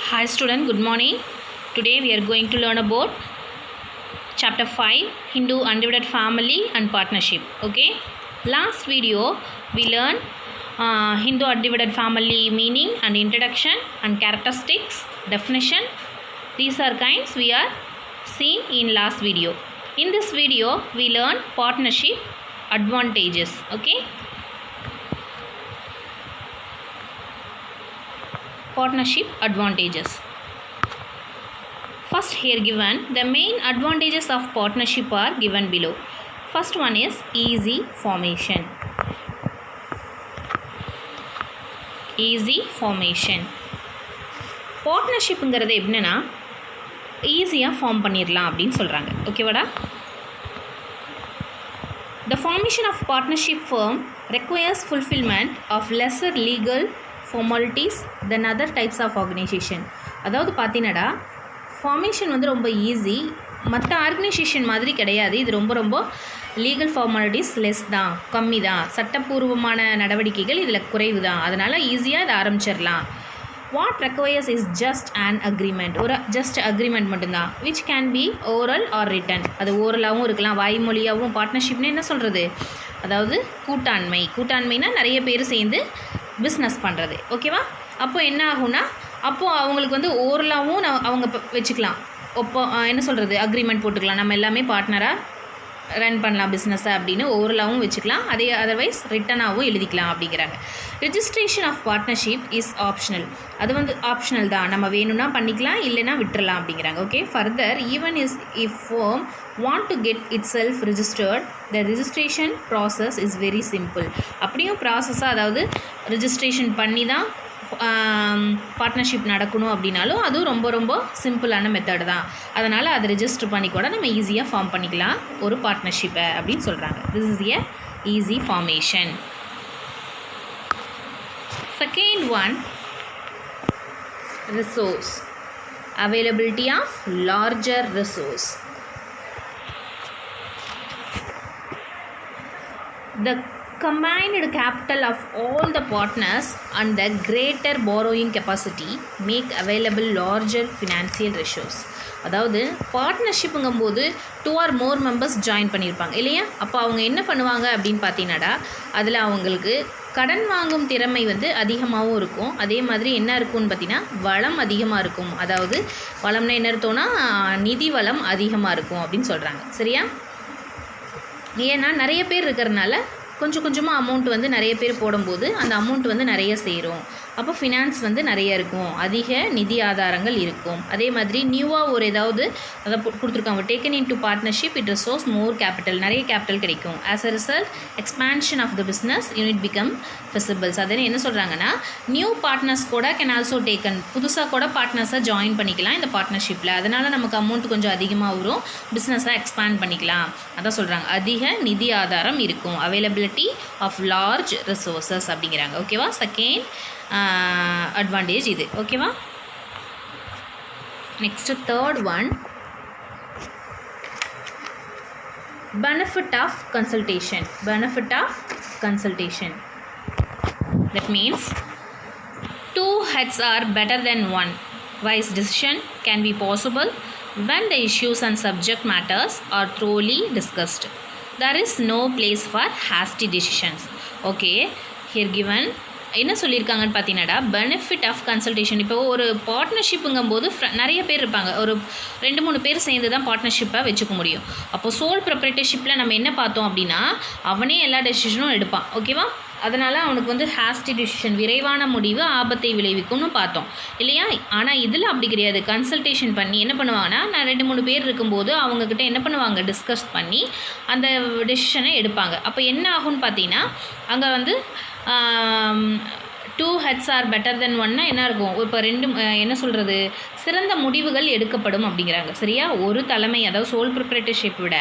Hi student, good morning. Today we are going to learn about chapter 5 Hindu undivided family and partnership. Okay, last video we learned Hindu undivided family meaning and introduction and characteristics, definition. These are kinds we are seen in last video. In this video we learn partnership advantages. Okay, partnership advantages. First, here given the main advantages of partnership are given below. First one is easy formation. Easy formation. பார்ட்னர்ஷிப்புங்கிறது எப்படின்னா ஈஸியாக form பண்ணிடலாம் அப்படின்னு சொல்கிறாங்க. ஓகேவாடா? The formation of partnership firm requires fulfillment of lesser legal formalities than other types of organization. அதாவது பார்த்தீங்கன்னாடா formation வந்து ரொம்ப easy, மற்ற organisation மாதிரி கிடையாது. இது ரொம்ப லீகல் ஃபார்மாலிட்டிஸ் லெஸ் தான், கம்மி தான், சட்டப்பூர்வமான நடவடிக்கைகள் இதில் குறைவு தான். அதனால் ஈஸியாக இதை ஆரம்பிச்சிடலாம். What requires is just an agreement, ஒரு ஜஸ்ட் அக்ரிமெண்ட் மட்டும்தான். Which can be oral or written, அது ஓரலாகவும் இருக்கலாம், வாய்மொழியாகவும். பார்ட்னர்ஷிப்னு என்ன சொல்கிறது, அதாவது கூட்டாண்மைனா நிறைய பேர் சேர்ந்து பிஸ்னஸ் பண்ணுறது. ஓகேவா? அப்போ என்ன ஆகும்னா, அப்போது அவங்களுக்கு வந்து ஓரலாகவும் அவங்க வச்சுக்கலாம். என்ன சொல்கிறது, அக்ரிமெண்ட் போட்டுக்கலாம், நம்ம எல்லாமே பார்ட்னராக ரன் பண்ணலாம் பிஸ்னஸை அப்படின்னு ஓரலாகவும் வச்சுக்கலாம். அதே அதர்வைஸ் ரிட்டனாகவும் எழுதிக்கலாம் அப்படிங்கிறாங்க. Registration of partnership is optional, அது வந்து ஆப்ஷனல் தான், நம்ம வேணும்னா பண்ணிக்கலாம், இல்லைனா விட்டுறலாம் அப்படிங்கிறாங்க. Okay, further even is if firm want to get itself registered, the registration process is very simple. அப்படியும் ப்ராசஸாக, அதாவது ரிஜிஸ்ட்ரேஷன் பண்ணி தான் பார்ட்னர்ஷிப் நடக்கணும் அப்படின்னாலும் அதுவும் ரொம்ப சிம்பிளான மெத்தட் தான். அதனால் அதை ரெஜிஸ்டர் பண்ணி கூட நம்ம ஈஸியாக ஃபார்ம் பண்ணிக்கலாம் ஒரு பார்ட்னர்ஷிப்பை அப்படின்னு சொல்கிறாங்க. This is a easy formation. Second one, resource, availability of larger resource. The combined capital of all the partners and the greater borrowing capacity make available larger financial ratios. அதாவது பார்ட்னர்ஷிப்புங்கும்போது 2 or more மெம்பர்ஸ் ஜாயின் பண்ணியிருப்பாங்க இல்லையா? அப்போ அவங்க என்ன பண்ணுவாங்க அப்படின்னு பார்த்தீங்கன்னாடா, அதில் அவங்களுக்கு கடன் வாங்கும் திறமை வந்து அதிகமாகவும் இருக்கும். அதே மாதிரி என்ன இருக்கும்னு பார்த்தீங்கன்னா வளம் அதிகமாக இருக்கும். அதாவது வளம்னா என்ன அர்த்தம்னா நிதி வளம் அதிகமாக இருக்கும் அப்படின்னு சொல்கிறாங்க. சரியா? ஏன்னா நிறைய பேர் இருக்கிறதுனால கொஞ்சமாக அமௌண்ட் வந்து நிறைய பேர் போடும்போது அந்த அமௌண்ட் வந்து நிறைய சேரும். அப்போ ஃபினான்ஸ் வந்து நிறைய இருக்கும், அதிக நிதி ஆதாரங்கள் இருக்கும். அதே மாதிரி நியூவாக ஒரு ஏதாவது அதை கொடுத்துருக்காங்க, taken in to partnership it resource more capital, நிறைய கேபிட்டல் கிடைக்கும். As a result expansion of the business unit become visibles. அதனால் என்ன சொல்கிறாங்கன்னா, நியூ பார்ட்னர்ஸ் கூட கேன் ஆல்சோ டேக்கன், புதுசாக கூட பார்ட்னர்ஸை ஜாயின் பண்ணிக்கலாம் இந்த பார்ட்னர்ஷிப்பில். அதனால் நமக்கு அமௌண்ட் கொஞ்சம் அதிகமாக வரும், பிஸ்னஸை எக்ஸ்பேண்ட் பண்ணிக்கலாம். அதான் சொல்கிறாங்க, அதிக நிதி ஆதாரம் இருக்கும், அவைலபிலிட்டி ஆஃப் லார்ஜ் ரிசோர்ஸஸ் அப்படிங்கிறாங்க. ஓகேவா? செகண்ட் அட்வான்டேஜ் இது. ஓகேவா? Next third one, benefit of consultation. Benefit of consultation, that means 2 heads are better than 1. Wise decision can be possible when the issues and subject matters are thoroughly discussed. There is no place for hasty decisions. Okay, here given என்ன சொல்லியிருக்காங்கன்னு பார்த்தீங்கன்னாடா, benefit of consultation. இப்போ ஒரு பார்ட்னர்ஷிப்புங்கும்போது நிறைய பேர் இருப்பாங்க, ஒரு 2-3 பேர் சேர்ந்து தான் பார்ட்னர்ஷிப்பை வச்சுக்க முடியும். அப்போது சோல் ப்ரொப்ரைட்டர்ஷிப்பில் நம்ம என்ன பார்த்தோம் அப்படின்னா, அவனே எல்லா டெசிஷனும் எடுப்பான். ஓகேவா? அதனால் அவனுக்கு வந்து ஹாஸ்டி டிசிஷன், விரைவான முடிவு ஆபத்தை விளைவிக்கும்னு பார்த்தோம் இல்லையா? ஆனால் இதில் அப்படி கிடையாது. கன்சல்டேஷன் பண்ணி என்ன பண்ணுவாங்கன்னா, நான் 2-3 பேர் இருக்கும்போது அவங்கக்கிட்ட என்ன பண்ணுவாங்க, டிஸ்கஸ் பண்ணி அந்த டெசிஷனை எடுப்பாங்க. அப்போ என்ன ஆகும்னு பார்த்தீங்கன்னா, அங்கே வந்து 2 heads are better than 1னா என்ன இருக்கும், இப்போ 2 என்ன சொல்கிறது, சிறந்த முடிவுகள் எடுக்கப்படும் அப்படிங்கிறாங்க. சரியா? ஒரு தலைமை, அதாவது சோல் ப்ரொப்ரைட்டர்ஷிப் விட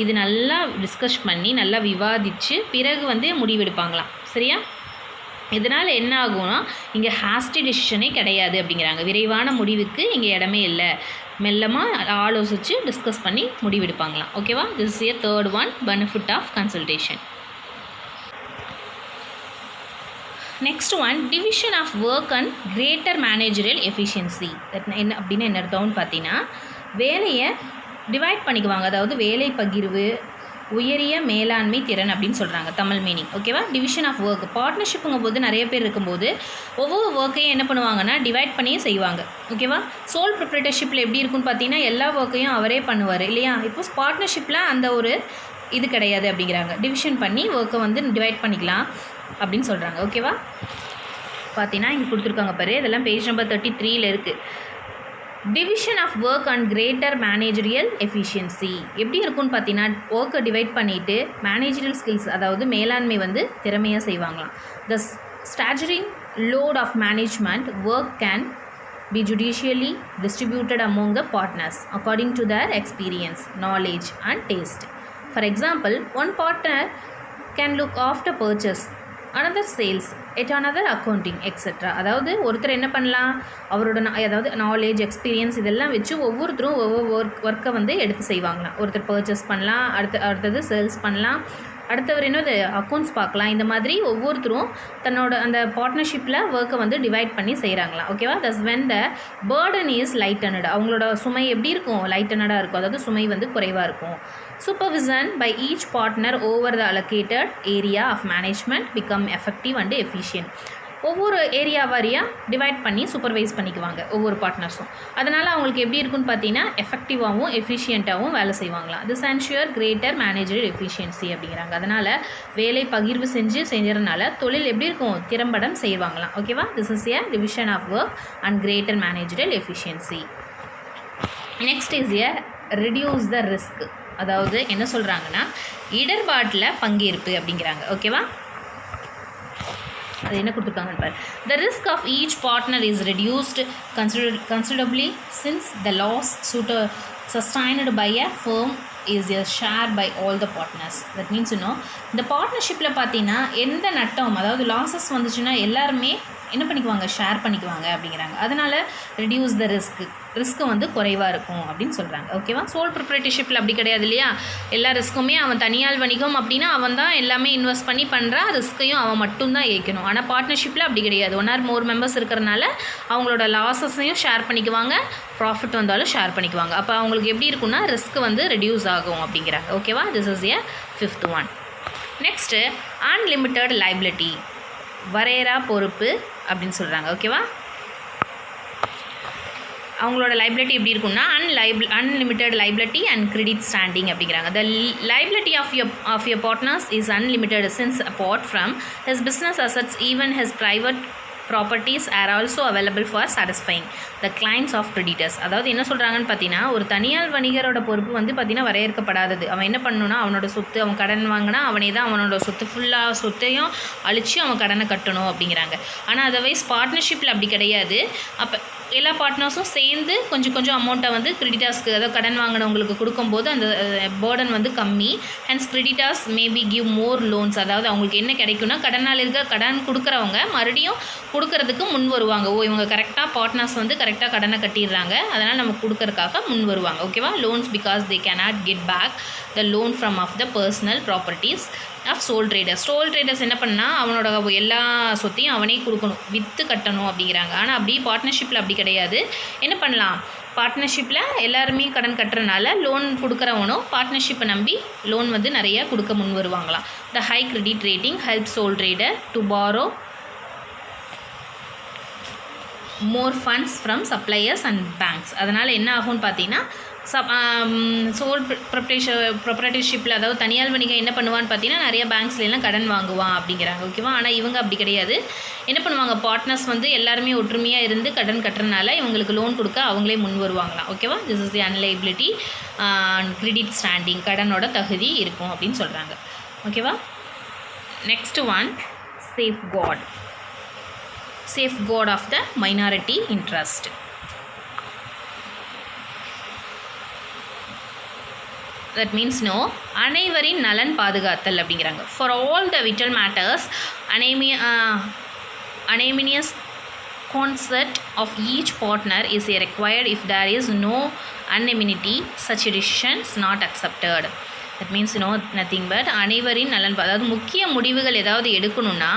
இது நல்லா டிஸ்கஸ் பண்ணி நல்லா விவாதித்து பிறகு வந்து முடிவெடுப்பாங்களாம். சரியா? இதனால் என்ன ஆகும்னா, இங்கே ஹாஸ்டி டிசிஷனே கிடையாது அப்படிங்கிறாங்க. விரைவான முடிவுக்கு இங்கே இடமே இல்லை, மெல்லமாக ஆலோசித்து டிஸ்கஸ் பண்ணி முடிவெடுப்பாங்களாம். ஓகேவா? This is a third one, benefit of consultation. Next one division of work and greater managerial efficiency. என்ன அப்படின்னு என்ன அர்த்தம்னு பார்த்தீங்கன்னா வேலையை டிவைட் பண்ணிக்குவாங்க, அதாவது வேலை பகிர்வு, உயரிய மேலாண்மை திறன் அப்படின்னு சொல்கிறாங்க தமிழ் மீனிங். ஓகேவா? டிவிஷன் ஆஃப் ஒர்க் பார்ட்னர்ஷிப்புங்கும் போது நிறைய பேர் இருக்கும்போது ஒவ்வொரு ஒர்க்கையும் என்ன பண்ணுவாங்கன்னா டிவைட் பண்ணியே செய்வாங்க. ஓகேவா? சோல் ப்ரொப்ரைட்டர்ஷிப்பில் எப்படி இருக்குன்னு பார்த்தீங்கன்னா எல்லா ஒர்க்கையும் அவரே பண்ணுவார் இல்லையா? இப்போ பார்ட்னர்ஷிப்பில் அந்த ஒரு இது கிடையாது அப்படிங்கிறாங்க. டிவிஷன் பண்ணி ஒர்க்கை வந்து டிவைட் பண்ணிக்கலாம் அப்படின்னு சொல்கிறாங்க. ஓகேவா? பார்த்தீங்கன்னா இங்கே கொடுத்துருக்காங்க பாரு, இதெல்லாம் பேஜ் நம்பர் 33 இருக்குது. Division of work and greater managerial efficiency எப்படி இருக்குன்னு பார்த்தீங்கன்னா ஒர்க்கை டிவைட் பண்ணிவிட்டு மேனேஜரியல் ஸ்கில்ஸ், அதாவது மேலாண்மை வந்து திறமையாக செய்வாங்களாம். The staggering load of management work can be judicially distributed among the partners according to their experience, knowledge and taste. For example, one partner can look after purchase, another sales, yet another accounting, etc. அதாவது ஒருத்தர் என்ன பண்ணலாம், அவரோட அதாவது knowledge experience இதெல்லாம் வச்சு ஒவ்வொருத்தரும் ஒவ்வொரு ஒர்க்கை வந்து எடுத்து செய்வாங்களாம். ஒருத்தர் பர்ச்சேஸ் பண்ணலாம், அடுத்தது சேல்ஸ் பண்ணலாம், அடுத்தவர் என்னது அக்கௌண்ட்ஸ் பார்க்கலாம். இந்த மாதிரி ஒவ்வொருத்தரும் தன்னோட அந்த பார்ட்னர்ஷிப்பில் ஒர்க்கை வந்து டிவைட் பண்ணி செய்கிறாங்களாம். ஓகேவா? தஸ் வென் த பேர்டன் இஸ் லைட்டனட், அவங்களோட சுமை எப்படி இருக்கும், லைட்டனடாக இருக்கும், அதாவது சுமை வந்து குறைவாக இருக்கும். Supervision by each partner over the allocated area of management become effective and efficient. ஒவ்வொரு ஏரியா வாரியாக டிவைட் பண்ணி சூப்பர்வைஸ் பண்ணிக்குவாங்க ஒவ்வொரு பார்ட்னர்ஸும். அதனால் அவங்களுக்கு எப்படி இருக்குன்னு பார்த்தீங்கன்னா எஃபெக்டிவாகவும் எஃபிஷியண்ட்டாகவும் வேலை செய்வாங்களாம். This ensure greater managerial efficiency அப்படிங்கிறாங்க. அதனால் வேலை பகிர்வு செஞ்சதுனால தொழில் எப்படி இருக்கும், திறம்படம் செய்வாங்களாம். ஓகேவா? This is a division of work and greater managerial efficiency. Next is a reduce the risk, அதாவது என்ன சொல்கிறாங்கன்னா இடர்பாட்டில் பங்கேற்பு அப்படிங்கிறாங்க. ஓகேவா? அது என்ன கொடுத்துருக்காங்கன்னு பாரு. The risk of each partner is reduced considerably since the loss sustained by a firm is a share by all the partners. That means இந்த பார்ட்னர்ஷிப்பில் பார்த்தீங்கன்னா எந்த நட்டம், அதாவது லாஸஸ் வந்துச்சுன்னா எல்லாருமே என்ன பண்ணிக்குவாங்க, ஷேர் பண்ணிக்குவாங்க அப்படிங்கிறாங்க. அதனால் ரெடியூஸ் த ரிஸ்க்கு வந்து குறைவாக இருக்கும் அப்படின்னு சொல்கிறாங்க. ஓகேவா? சோல் ப்ரொப்ரைட்டர்ஷிப்பில் அப்படி கிடையாது இல்லையா? எல்லா ரிஸ்க்குமே அவன் தனியால் வணிகம் அப்படின்னா அவன் தான் எல்லாமே இன்வெஸ்ட் பண்ணி பண்ணுறான், ரிஸ்க்கையும் அவன் மட்டும்தான் ஏற்கணும். ஆனால் பார்ட்னர்ஷிப்பில் அப்படி கிடையாது. 1 or more மெம்பர்ஸ் இருக்கிறனால அவங்களோட லாஸஸையும் ஷேர் பண்ணிக்குவாங்க, ப்ராஃபிட் வந்தாலும் ஷேர் பண்ணிக்குவாங்க. அப்போ அவங்களுக்கு எப்படி இருக்குன்னா ரிஸ்க் வந்து ரெடியூஸ் ஆகும் அப்படிங்கிறாங்க. ஓகேவா? This is a 5th one. Next unlimited liability, வரையறா பொறுப்பு அப்படின்னு சொல்கிறாங்க. ஓகேவா? அவங்களோட லைபிலிட்டி எப்படி இருக்குன்னா unlimited liability and credit standing அப்படிங்கிறாங்க. The liability of your partners is unlimited since apart from his business assets even his private properties are also available for satisfying the clients of creditors. அதாவது என்ன சொல்கிறாங்கன்னு பார்த்தீங்கன்னா ஒரு தனியார் வணிகரோட பொறுப்பு வந்து பார்த்திங்கன்னா வரையறுக்கப்படாதது. அவன் என்ன பண்ணணும்னா அவனோட சொத்து, அவன் கடன் வாங்கினா அவனே தான் அவனோட சொத்தையும் அழித்து அவன் கடனை கட்டணும் அப்படிங்கிறாங்க. ஆனால் அதர்வைஸ் பார்ட்னர்ஷிப்பில் அப்படி கிடையாது. அப்போ எல்லா பார்ட்னர்ஸும் சேர்ந்து கொஞ்சம் அமௌண்ட்டை வந்து கிரெடிட்டர்ஸ்க்கு, அதாவது கடன் வாங்கினவங்களுக்கு கொடுக்கும்போது அந்த பேர்டன் வந்து கம்மி. Hence creditors maybe give more loans. அதாவது அவங்களுக்கு என்ன கிடைக்கும்னா கடனால் கடன் கொடுக்குறவங்க மறுபடியும் கொடுக்கறதுக்கு முன் வருவாங்க. இவங்க கரெக்டாக பார்ட்னர்ஸ் வந்து கரெக்டாக கடனை கட்டிடுறாங்க, அதனால் நம்ம கொடுக்கறதுக்காக முன் வருவாங்க. ஓகேவா? Loans because they cannot get back the loan from of the personal properties of sole traders என்ன பண்ணால் அவனோட எல்லா சொத்தையும் அவனே கொடுக்கணும், விற்று கட்டணும் அப்படிங்கிறாங்க. ஆனால் அப்படி பார்ட்னர்ஷிப்பில் அப்படி கிடையாது. என்ன பண்ணலாம், பார்ட்னர்ஷிப்பில் எல்லாருமே கடன் கட்டுறனால லோன் கொடுக்குறவனும் பார்ட்னர்ஷிப்பை நம்பி லோன் வந்து நிறைய கொடுக்க முன் வருவாங்களாம். The high credit rating help sole trader to borrow more funds from suppliers and banks. அதனால் என்ன ஆகும்னு பார்த்தீங்கன்னா சோல் ப்ரொப்ரைட்டர்ஷிப்பில், அதாவது தனியார் வணிகம் என்ன பண்ணுவான்னு பார்த்தீங்கன்னா நிறைய பேங்க்ஸ்லாம் கடன் வாங்குவான் அப்படிங்கிறாங்க. ஓகேவா? ஆனால் இவங்க அப்படி கிடையாது. என்ன பண்ணுவாங்க, பார்ட்னர்ஸ் வந்து எல்லாருமே ஒற்றுமையாக இருந்து கடன் கட்டுறதுனால இவங்களுக்கு லோன் கொடுக்க அவங்களே முன் வருவாங்களாம். ஓகேவா? This is the unliability credit standing, கடனோட தகுதி இருக்கும் அப்படின்னு சொல்கிறாங்க. ஓகேவா? Next one safeguard of the minority interest. That means அனைவரின் நலன் பாதுகாத்தல் அப்படிங்கிறாங்க. For all the vital matters, unanimous consent of each partner is required. If there is no unanimity, such decisions not accepted. That means nothing but அனைவரின் நலன், அதாவது முக்கிய முடிவுகள் ஏதாவது எடுக்கணும்னா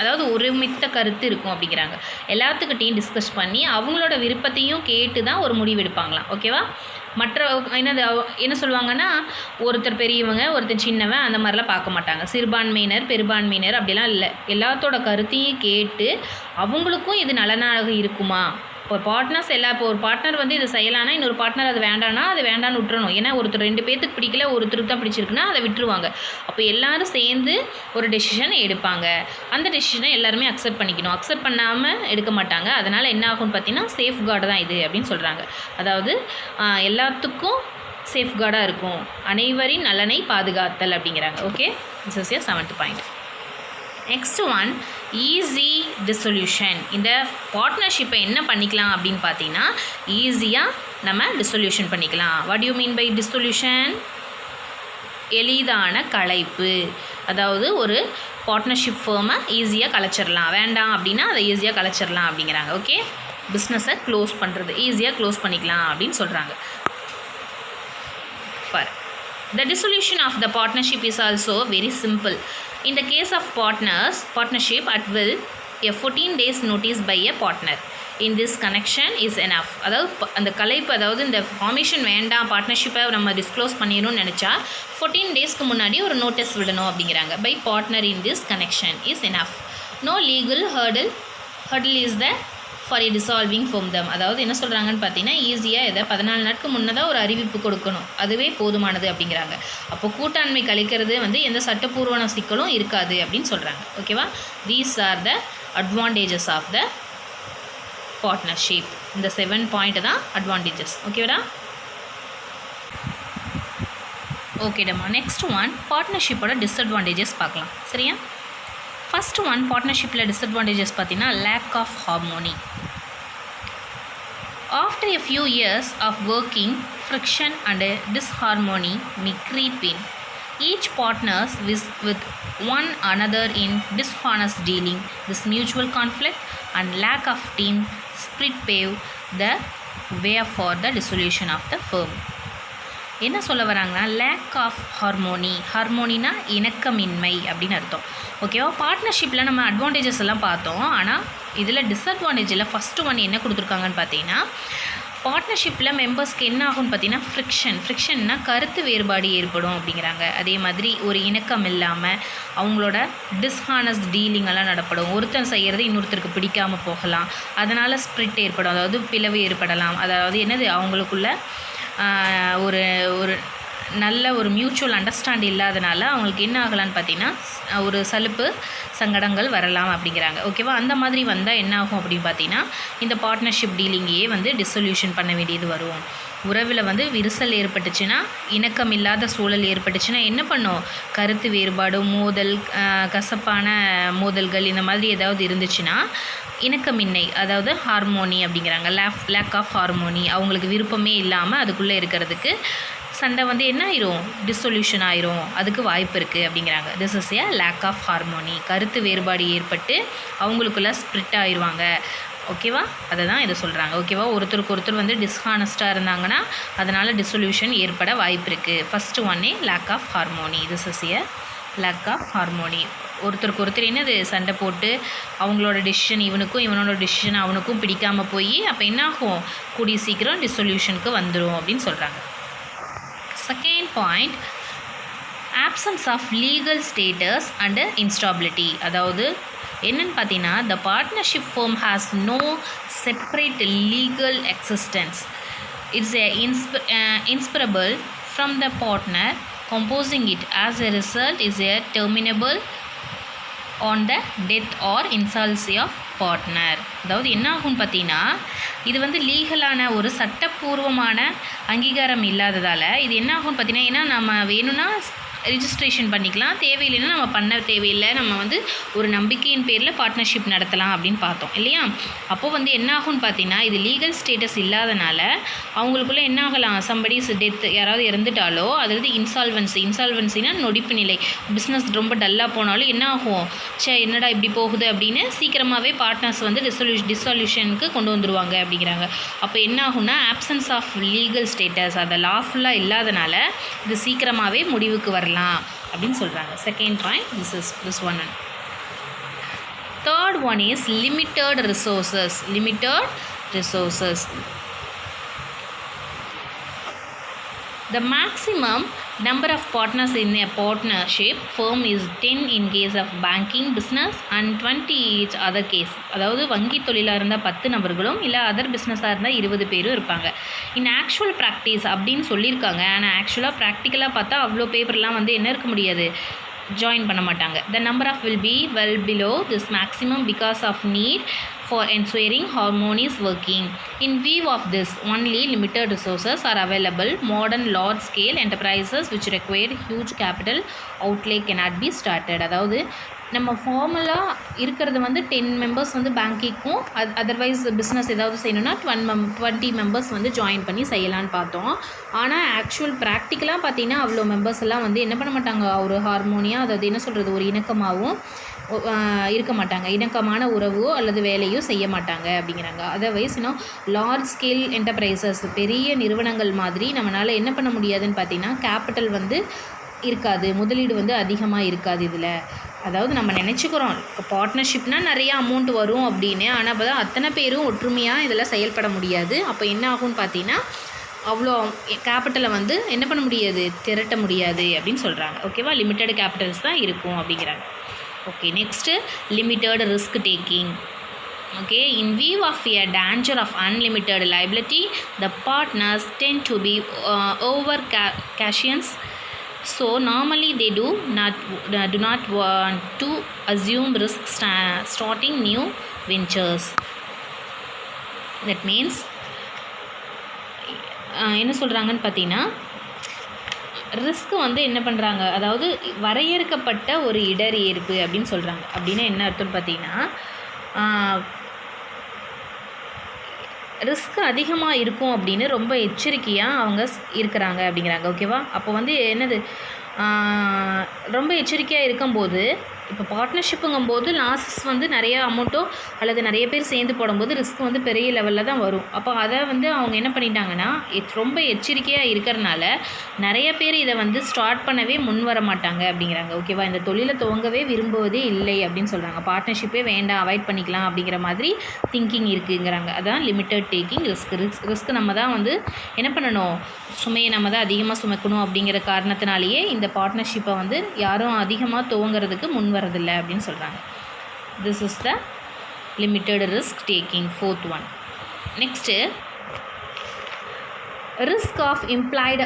அதாவது ஒருமித்த கருத்து இருக்கும் அப்படிங்கிறாங்க. எல்லாத்துக்கிட்டையும் டிஸ்கஸ் பண்ணி அவங்களோட விருப்பத்தையும் கேட்டு தான் ஒரு முடிவு எடுப்பாங்களாம். ஓகேவா? மற்ற என்ன சொல்லுவாங்கன்னா, ஒருத்தர் பெரியவங்க ஒருத்தர் சின்னவன் அந்த மாதிரிலாம் பார்க்க மாட்டாங்க. சிறுபான்மையினர் பெரும்பான்மையினர் அப்படிலாம் இல்லை. எல்லாத்தோட கருத்தையும் கேட்டு அவங்களுக்கும் இது நலனாக இருக்குமா, இப்போ பார்ட்னர்ஸ் இப்போ ஒரு பார்ட்னர் வந்து இது செய்யலான்னா இன்னொரு பார்ட்னர் அது வேண்டான்னா அது வேண்டான்னு விட்டுறணும். ஏன்னா ஒருத்தர் 2 பேர்த்துக்கு பிடிக்கல, ஒருத்தருக்கு தான் பிடிச்சிருக்குன்னா அதை விட்டுருவாங்க. அப்போ எல்லோரும் சேர்ந்து ஒரு டெசிஷன் எடுப்பாங்க. அந்த டெசிஷனை எல்லாருமே அக்செப்ட் பண்ணிக்கணும். அக்செப்ட் பண்ணாமல் எடுக்க மாட்டாங்க. அதனால் என்ன ஆகும்னு பார்த்தீங்கன்னா சேஃப்கார்டு தான் இது அப்படின்னு சொல்கிறாங்க. அதாவது எல்லாத்துக்கும் சேஃப்கார்டாக இருக்கும், அனைவரின் நலனை பாதுகாத்தல் அப்படிங்கிறாங்க. Okay, this is your 7th point. Next one, easy dissolution. இந்த பார்ட்னர்ஷிப்பை என்ன பண்ணிக்கலாம் அப்படின்னு பார்த்தீங்கன்னா, ஈஸியாக நம்ம டிசொல்யூஷன் பண்ணிக்கலாம். What you mean by dissolution? எளிதான கலைப்பு. அதாவது ஒரு பார்ட்னர்ஷிப் ஃபேர்மை ஈஸியாக கலைச்சிடலாம், வேண்டாம் அப்படின்னா அதை ஈஸியாக கலைச்சிடலாம் அப்படிங்கிறாங்க. ஓகே, பிஸ்னஸை க்ளோஸ் பண்ணுறது, ஈஸியாக க்ளோஸ் பண்ணிக்கலாம் அப்படின்னு சொல்கிறாங்க. The dissolution of the partnership is also very simple. In the case of partnership at will, a 14 days notice by a partner in this connection is enough. அதாவது அந்த கலைப்பு, அதாவது இந்த ஃபார்மேஷன் வேண்டாம், பார்ட்னர்ஷிப்பை நம்ம டிஸ்க்ளோஸ் பண்ணிடணும்னு நினச்சா 14 டேஸ்க்கு முன்னாடி ஒரு நோட்டீஸ் விடணும் அப்படிங்கிறாங்க. By partner in this connection is enough. No legal hurdle is there for a dissolving from them. அதாவது என்ன சொல்கிறாங்கன்னு பார்த்தீங்கன்னா, ஈஸியாக இதை 14 நாட்களுக்கு முன்னதாக ஒரு அறிவிப்பு கொடுக்கணும், அதுவே போதுமானது அப்படிங்கிறாங்க. அப்போ கூட்டாண்மை கலைக்கிறது வந்து எந்த சட்டப்பூர்வமான சிக்கலும் இருக்காது அப்படின்னு சொல்கிறாங்க. ஓகேவா? These are the advantages of the partnership. இந்த 7 பாயிண்ட் தான் அட்வான்டேஜஸ். ஓகேடா? ஓகேடம்மா. நெக்ஸ்ட் ஒன், பார்ட்னர்ஷிப்போட டிஸ்அட்வான்டேஜஸ் பார்க்கலாம். சரியா? ஃபர்ஸ்ட் ஒன், பார்ட்னர்ஷிப்பில் டிஸ்அட்வான்டேஜஸ் பார்த்தீங்கன்னா lack of harmony. After a few years of working, friction and disharmony may creep in. Each partners with one another in dishonest dealing. This mutual conflict and lack of team spirit pave the way for the dissolution of the firm. என்ன சொல்ல வராங்கன்னா, lakh of harmony. ஹார்மோனினா இணக்கமின்மை அப்படின்னு அர்த்தம். ஓகேவா? பார்ட்னர்ஷிப்பில் நம்ம advantages எல்லாம் பார்த்தோம். ஆனால் இதில் டிஸ்அட்வான்டேஜில் ஃபஸ்ட்டு ஒன் என்ன கொடுத்துருக்காங்கன்னு பார்த்தீங்கன்னா, பார்ட்னர்ஷிப்பில் மெம்பர்ஸ்க்கு என்ன ஆகும்னு பார்த்தீங்கன்னா ஃப்ரிக்ஷன்னா கருத்து வேறுபாடு ஏற்படும் அப்படிங்கிறாங்க. அதே மாதிரி ஒரு இணக்கம் இல்லாமல் அவங்களோட டிஸ்ஹானஸ்ட் டீலிங் எல்லாம் நடப்படும். ஒருத்தர் செய்கிறது இன்னொருத்தருக்கு பிடிக்காமல் போகலாம். அதனால் ஸ்ப்ரிட் ஏற்படும், அதாவது பிளவு ஏற்படலாம். அதாவது என்னது, அவங்களுக்குள்ள ஒரு ஒரு நல்ல ஒரு மியூச்சுவல் அண்டர்ஸ்டாண்ட் இல்லாதனால அவங்களுக்கு என்ன ஆகலான்னு பார்த்தீங்கன்னா ஒரு சலுப்பு சங்கடங்கள் வரலாம் அப்படிங்கிறாங்க. ஓகேவா? அந்த மாதிரி வந்தால் என்ன ஆகும் அப்படின்னு பார்த்தீங்கன்னா, இந்த பார்ட்னர்ஷிப் டீலிங்கையே வந்து டிசொல்யூஷன் பண்ண வேண்டியது வரும். உறவில் வந்து விரிசல் ஏற்பட்டுச்சுன்னா, இணக்கம் இல்லாத சூழல் ஏற்பட்டுச்சுன்னா என்ன பண்ணும், கருத்து வேறுபாடு, மோதல், கசப்பான மோதல்கள் இந்த மாதிரி ஏதாவது இருந்துச்சுன்னா இணக்கமின்மை, அதாவது ஹார்மோனி அப்படிங்கிறாங்க. லேக் ஆஃப் ஹார்மோனி, அவங்களுக்கு விருப்பமே இல்லாமல் அதுக்குள்ளே இருக்கிறதுக்கு சண்டை வந்து என்ன ஆயிரும், டிசொல்யூஷன் ஆயிரும், அதுக்கு வாய்ப்பு இருக்குது அப்படிங்கிறாங்க. This is a lack of harmony. கருத்து வேறுபாடு ஏற்பட்டு அவங்களுக்குள்ளே ஸ்ப்ரிட் ஆயிடுவாங்க. ஓகேவா? அதை தான் இதை சொல்கிறாங்க. ஓகேவா? ஒருத்தருக்கு ஒருத்தர் வந்து டிஸ்ஹானஸ்ட்டாக இருந்தாங்கன்னா அதனால் டிசொல்யூஷன் ஏற்பட வாய்ப்பு இருக்குது. ஃபஸ்ட்டு ஒன்னே lack of harmony. This is a lack of harmony. ஒருத்தருக்கு ஒருத்தர் என்னது சண்டை போட்டு அவங்களோட டிசிஷன் இவனுக்கும் இவனோட டிசிஷன் அவனுக்கும் பிடிக்காமல் போய் அப்போ என்ன ஆகும், கூடிய சீக்கிரம் டிசொல்யூஷனுக்கு வந்துடும் அப்படின்னு சொல்கிறாங்க. Second point, absence of legal status and instability. அதாவது என்னென்னு பார்த்தீங்கன்னா, the partnership firm has no separate legal existence. It's inseparable from the partner composing it. As a result is a terminable on the death or insolvency of partner. அதாவது என்ன ஆகும்னு பார்த்தீங்கன்னா, இது வந்து லீகலான ஒரு சட்டப்பூர்வமான அங்கீகாரம் இல்லாததால் இது என்ன ஆகும்னு பார்த்தீங்கன்னா, ஏன்னா நம்ம வேணும்னா ரிஜிஸ்ட்ரேஷன் பண்ணிக்கலாம். தேவையில்லைன்னா நம்ம பண்ண தேவையில்லை. நம்ம வந்து ஒரு நம்பிக்கையின் பேரில் பார்ட்னர்ஷிப் நடத்தலாம் அப்படின்னு பார்த்தோம் இல்லையா? அப்போது வந்து என்ன ஆகும்னு பார்த்தீங்கன்னா, இது லீகல் ஸ்டேட்டஸ் இல்லாதனால அவங்களுக்குள்ளே என்ன ஆகலாம், சம்படிஸ் டெத், யாராவது இறந்துட்டாலோ அது வந்து இன்சால்வன்சினா நொடிப்பு நிலை. பிஸ்னஸ் ரொம்ப டல்லாக போனாலும் என்ன ஆகும், என்னடா இப்படி போகுது அப்படின்னு சீக்கிரமாகவே பார்ட்னர்ஸ் வந்து டிசால்யூஷனுக்கு கொண்டு வந்துடுவாங்க அப்படிங்கிறாங்க. அப்போ என்ன ஆகும்னா, ஆப்சன்ஸ் ஆஃப் லீகல் ஸ்டேட்டஸ், அதை லாஃபுல்லாக இல்லாதனால இது சீக்கிரமாகவே முடிவுக்கு வரலாம் அப்படின்னு சொல்கிறாங்க. Second point, this one. Third one is limited resources. The maximum number of partners in a partnership firm is 10 in case of banking business and 20 each other case. அதாவது வங்கி தொழிலாக இருந்தால் 10 நபர்களும், இல்லை அதர் பிஸ்னஸாக இருந்தால் 20 பேரும் இருப்பாங்க. இன் ஆக்சுவல் ப்ராக்டிஸ் அப்படின்னு சொல்லியிருக்காங்க. ஆனால் ஆக்சுவலாக ப்ராக்டிக்கலாக பார்த்தா அவ்வளோ பேப்பர்லாம் வந்து என்ன இருக்க முடியாது, ஜாயின் பண்ண மாட்டாங்க. The number of will be well below this maximum because of need for ensuring harmonious working. In view of this, only limited resources are available. Modern large-scale enterprises which require huge capital outlay cannot be started. அதாவது நம்ம ஃபார்மலாக இருக்கிறது வந்து 10 members வந்து பேங்கிங்க்கும், otherwise business ஏதாவது செய்யணும்னா 20 members வந்து join பண்ணி செய்யலான்னு பார்த்தோம். ஆனால் ஆக்சுவல் ப்ராக்டிக்கலாக பார்த்தீங்கன்னா அவ்வளோ மெம்பர்ஸ் எல்லாம் வந்து என்ன பண்ண மாட்டாங்க, ஒரு ஹார்மோனியாக, அதாவது என்ன சொல்கிறது, ஒரு இணக்கமாகவும் இருக்க மாட்டாங்க, இணக்கமான உறவோ அல்லது வேலையோ செய்ய மாட்டாங்க அப்படிங்கிறாங்க. அதர்வைஸ் இன்னும் லார்ஜ் ஸ்கேல் என்டர்பிரைசஸ், பெரிய நிறுவனங்கள் மாதிரி நம்மளால் என்ன பண்ண முடியாதுன்னு பார்த்தீங்கன்னா, கேபிட்டல் வந்து இருக்காது, முதலீடு வந்து அதிகமாக இருக்காது இதில். அதாவது நம்ம நினச்சிக்கிறோம் இப்போ பார்ட்னர்ஷிப்னால் நிறைய அமௌண்ட் வரும் அப்படின்னு, ஆனால் அப்போ தான் அத்தனை பேரும் ஒற்றுமையாக இதில் செயல்பட முடியாது. அப்போ என்ன ஆகும்னு பார்த்தீங்கன்னா, அவ்வளோ கேபிட்டலை வந்து என்ன பண்ண முடியாது, திரட்ட முடியாது அப்படின்னு சொல்கிறாங்க. ஓகேவா? லிமிட்டட் கேபிட்டல்ஸ் தான் இருக்கும் அப்படிங்கிறாங்க. Okay, next limited risk taking. Okay, in view of a danger of unlimited liability, the partners tend to be over cautious. So normally they do not want to assume risk starting new ventures. That means என்ன சொல்கிறாங்கன்னு பார்த்தீங்கன்னா, risk வந்து என்ன பண்ணுறாங்க, அதாவது வரையறுக்கப்பட்ட ஒரு இடர் ஏற்பு அப்படின்னு சொல்கிறாங்க. அப்படின்னா என்ன அர்த்தம்னு பார்த்தீங்கன்னா, ரிஸ்க் அதிகமாக இருக்கும் அப்படின்னு ரொம்ப எச்சரிக்கையாக அவங்க இருக்கிறாங்க அப்படிங்கிறாங்க. ஓகேவா? அப்போ வந்து என்னது, ரொம்ப எச்சரிக்கையாக இருக்கும்போது, இப்போ பார்ட்னர்ஷிப்புங்கும்போது லாஸஸ் வந்து நிறைய அமௌண்ட்டோ அல்லது நிறைய பேர் சேர்ந்து போடும்போது ரிஸ்க் வந்து பெரிய லெவலில் தான் வரும். அப்போ அதை வந்து அவங்க என்ன பண்ணிட்டாங்கன்னா, ரொம்ப எச்சரிக்கையாக இருக்கிறனால நிறைய பேர் இதை வந்து ஸ்டார்ட் பண்ணவே முன் வர மாட்டாங்க அப்படிங்கிறாங்க. ஓகேவா? இந்த தொழிலை துவங்கவே விரும்புவதே இல்லை அப்படின்னு சொல்கிறாங்க. பார்ட்னர்ஷிப்பே வேண்டாம், அவாய்ட் பண்ணிக்கலாம் அப்படிங்கிற மாதிரி திங்கிங் இருக்குங்கிறாங்க. அதான் லிமிட்டட் டேக்கிங் ரிஸ்க் நம்ம தான் வந்து என்ன பண்ணணும், சுமையை நம்ம தான் அதிகமாக சுமக்கணும் அப்படிங்கிற காரணத்தினாலேயே இந்த பார்ட்னர்ஷிப்பை வந்து யாரும் அதிகமாக துவங்கிறதுக்கு முன் வரதில்லை அப்படின்னு சொல்கிறாங்க. This is the limited risk taking, fourth one. Next risk of implied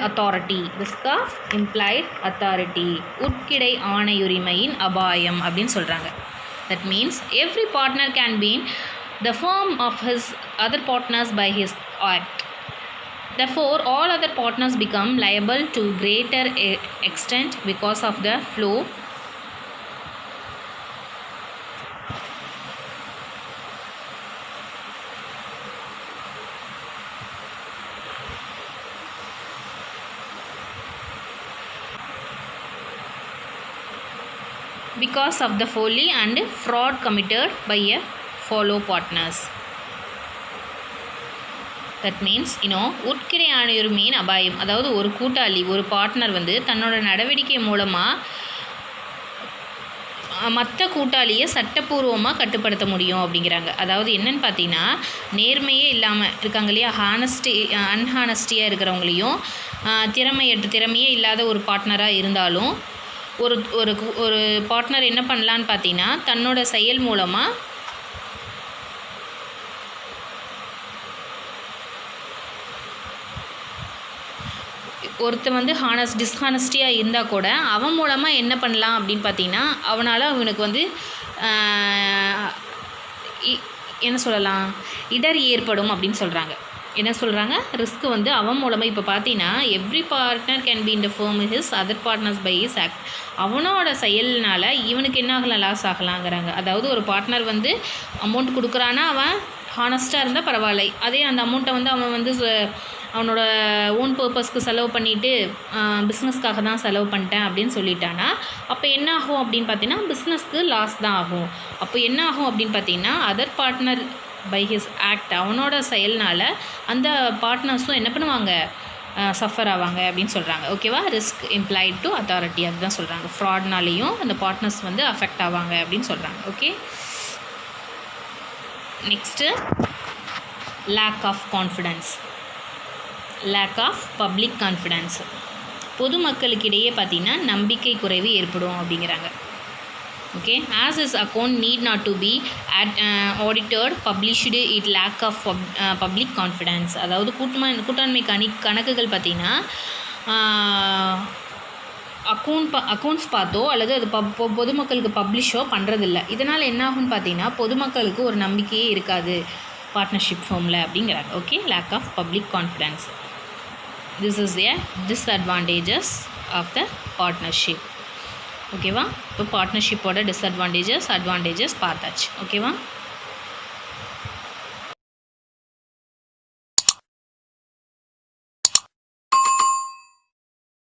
authority, உட்கிடை ஆணையுரிமையின் அபாயம் அப்படின்னு சொல்கிறாங்க. That means every partner can bind the firm of his other partners by his act. Therefore, all other partners become liable to greater extent because of the flow because of the folly and fraud committed by a fellow partners. That means உட்கிடை ஆணையுரிமையின் அபாயம், அதாவது ஒரு கூட்டாளி, ஒரு partner வந்து தன்னோட நடவடிக்கை மூலமாக மற்ற கூட்டாளியை சட்டப்பூர்வமாக கட்டுப்படுத்த முடியும் அப்படிங்கிறாங்க. அதாவது என்னென்னு பார்த்தீங்கன்னா, நேர்மையே இல்லாமல் இருக்காங்க இல்லையா, அன்ஹானஸ்டியாக இருக்கிறவங்களையும், திறமையே இல்லாத ஒரு பார்ட்னராக இருந்தாலும் ஒரு பார்ட்னர் என்ன பண்ணலான்னு பார்த்தீங்கன்னா, தன்னோட செயல் மூலமாக ஒருத்தன் வந்து டிஸ்ஹானஸ்டியாக இருந்தால் கூட அவன் மூலமாக என்ன பண்ணலாம் அப்படின்னு பார்த்தீங்கன்னா, அவனுக்கு வந்து என்ன சொல்லலாம், இடர் ஏற்படும் அப்படின்னு சொல்கிறாங்க. என்ன சொல்கிறாங்க, ரிஸ்க் வந்து அவன் மூலமாக இப்போ பார்த்தீங்கன்னா every partner can be in the firm his other partners by his act. அவனோட செயல்னால இவனுக்கு என்ன ஆகலாம், லாஸ் ஆகலாங்கிறாங்க. அதாவது ஒரு பார்ட்னர் வந்து அமௌண்ட் கொடுக்குறான்னா அவன் ஹானஸ்ட்டாக இருந்தால் பரவாயில்லை. அதே அந்த அமௌண்ட்டை வந்து அவன் வந்து அவனோட ஓன் பர்பஸ்க்கு செலவு பண்ணிவிட்டு பிஸ்னஸ்க்காக தான் செலவு பண்ணிட்டேன் அப்படின்னு சொல்லிட்டானா அப்போ என்ன ஆகும் அப்படின்னு பார்த்தீங்கன்னா பிஸ்னஸ்க்கு லாஸ் தான் ஆகும். அப்போ என்ன ஆகும் அப்படின்னு பார்த்தீங்கன்னா other partner by his act, அவனோட செயல்னால் அந்த பார்ட்னர்ஸும் என்ன பண்ணுவாங்க, சஃபர் ஆவாங்க அப்படின்னு சொல்கிறாங்க. ஓகேவா, ரிஸ்க் இம்ப்ளாய்ட் டு அத்தாரிட்டி அதுதான் சொல்கிறாங்க. ஃப்ராட்னாலேயும் அந்த பார்ட்னர்ஸ் வந்து அஃபெக்ட் ஆவாங்க அப்படின்னு சொல்கிறாங்க. Okay, next lack of confidence. Lack of public confidence, பொதுமக்களுக்கிடையே பார்த்திங்கன்னா நம்பிக்கை குறைவு ஏற்படும் அப்படிங்கிறாங்க. Okay, as is account need not to be audited published it lack of public confidence. அதாவது கூட்டாண்மை கணக்குகள் பார்த்திங்கன்னா அக்கௌண்ட்ஸ் பார்த்தோ அல்லது அது பொதுமக்களுக்கு பப்ளிஷோ பண்ணுறதில்ல. இதனால் என்ன ஆகும்னு பார்த்தீங்கன்னா பொதுமக்களுக்கு ஒரு நம்பிக்கையே இருக்காது பார்ட்னர்ஷிப் ஃபார்மில் அப்படிங்கிறாங்க. Okay, lack of public confidence, this is a disadvantages of the partnership. ஓகேவா, இப்போ பார்ட்னர்ஷிப்போட டிஸ்அட்வான்டேஜஸ் அட்வான்டேஜஸ் பார்த்தாச்சு. ஓகேவா.